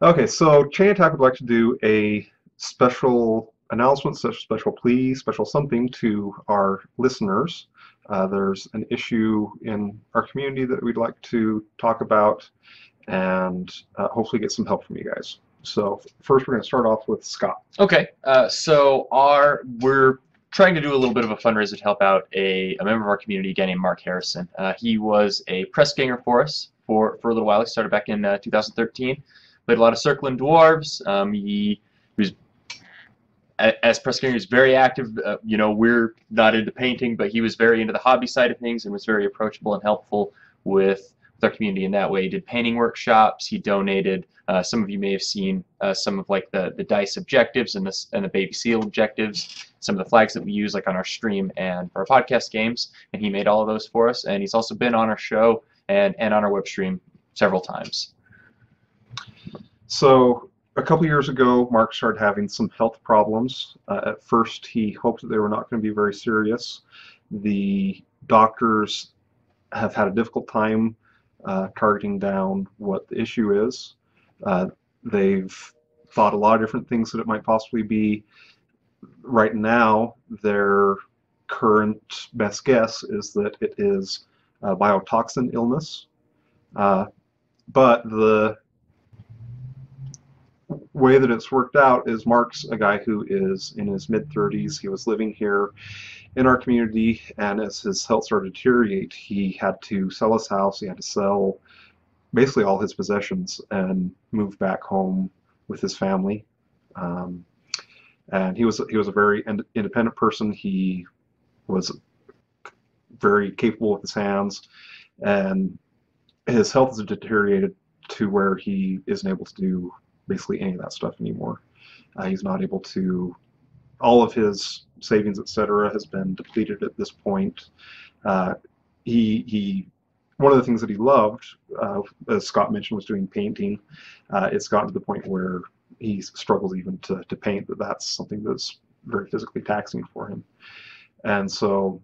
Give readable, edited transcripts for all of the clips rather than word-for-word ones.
Okay, so Chain Attack would like to do a special announcement, special plea, special something to our listeners. There's an issue in our community that we'd like to talk about and hopefully get some help from you guys. So first we're going to start off with Scott. Okay, we're trying to do a little bit of a fundraiser to help out a member of our community, a guy named Mark Harrison. He was a press ganger for us for a little while. He started back in 2013. Played a lot of Circling Dwarves. He was, as press ganger, he was very active. We're not into painting, but he was very into the hobby side of things and was very approachable and helpful with our community in that way. He did painting workshops. He donated. Some of you may have seen some of like the dice objectives and the baby seal objectives, some of the flags that we use like on our stream and for our podcast games, and he made all of those for us. And he's also been on our show and on our web stream several times. So a couple years ago, Mark started having some health problems. At first, he hoped that they were not going to be very serious. The doctors have had a difficult time targeting down what the issue is. They've thought a lot of different things that it might possibly be. Right now, their current best guess is that it is a biotoxin illness. But the way that it's worked out is Mark's a guy who is in his mid-30s. He was living here in our community, and as his health started to deteriorate, he had to sell his house. He had to sell basically all his possessions and move back home with his family. And he was a very independent person. He was very capable with his hands, and his health has deteriorated to where he isn't able to do basically any of that stuff anymore. He's not able to. All of his savings, etc., has been depleted at this point. One of the things that he loved, as Scott mentioned, was doing painting. It's gotten to the point where he struggles even to paint. That's something that's very physically taxing for him. And so,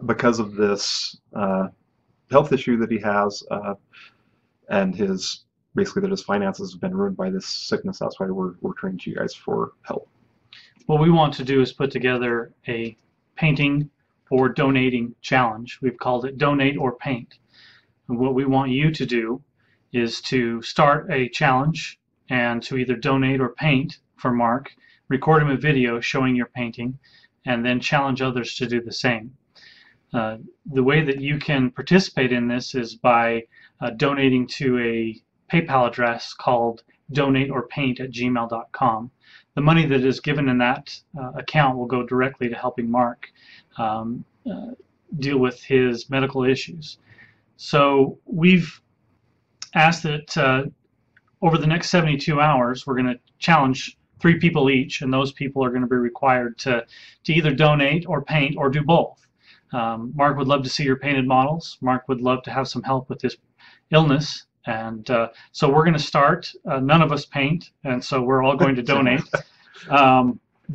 because of this health issue that he has, and his finances have been ruined by this sickness, that's why we're turning to you guys for help. What we want to do is put together a painting or donating challenge. We've called it Donate or Paint. And what we want you to do is to start a challenge and to either donate or paint for Mark, record him a video showing your painting, and then challenge others to do the same. The way that you can participate in this is by donating to a PayPal address called donateorpaint@gmail.com. The money that is given in that account will go directly to helping Mark deal with his medical issues. So we've asked that over the next 72 hours, we're going to challenge 3 people each, and those people are going to be required to either donate or paint or do both. Mark would love to see your painted models. Mark would love to have some help with his illness. And so we're going to start. None of us paint, and so we're all going to donate.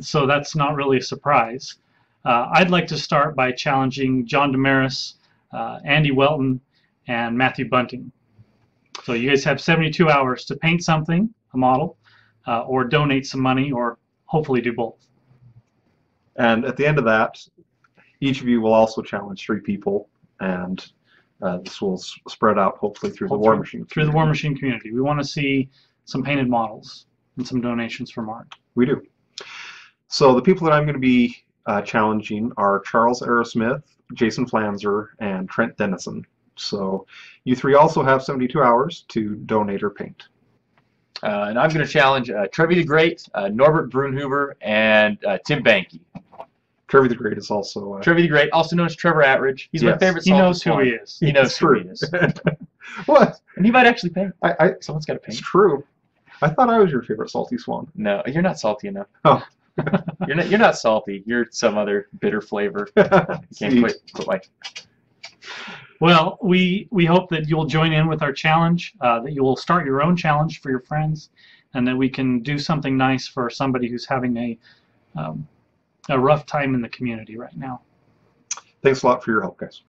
So that's not really a surprise. I'd like to start by challenging John Damaris, Andy Welton, and Matthew Bunting. So you guys have 72 hours to paint something, a model, or donate some money, or hopefully do both. And at the end of that, each of you will also challenge 3 people, and this will spread out hopefully through the War Machine community. Through the War Machine community. We want to see some painted models and some donations for Mark. We do. So the people that I'm going to be challenging are Charles Aerosmith, Jason Flanzer, and Trent Dennison. So you 3 also have 72 hours to donate or paint. And I'm going to challenge Trevi the Great, Norbert Brunhuber, and Tim Banky. Trevi the Great is also... Trevi the Great, also known as Trevor Atridge. He's my favorite salty He knows swan. who he is. He knows who he is. What? And he might actually paint. Someone's got to paint. It's true. I thought I was your favorite salty swan. No, you're not salty enough. Oh. You're not salty. You're some other bitter flavor. You can't quit like... Well, we hope that you'll join in with our challenge, that you will start your own challenge for your friends, and that we can do something nice for somebody who's having a rough time in the community right now. Thanks a lot for your help, guys.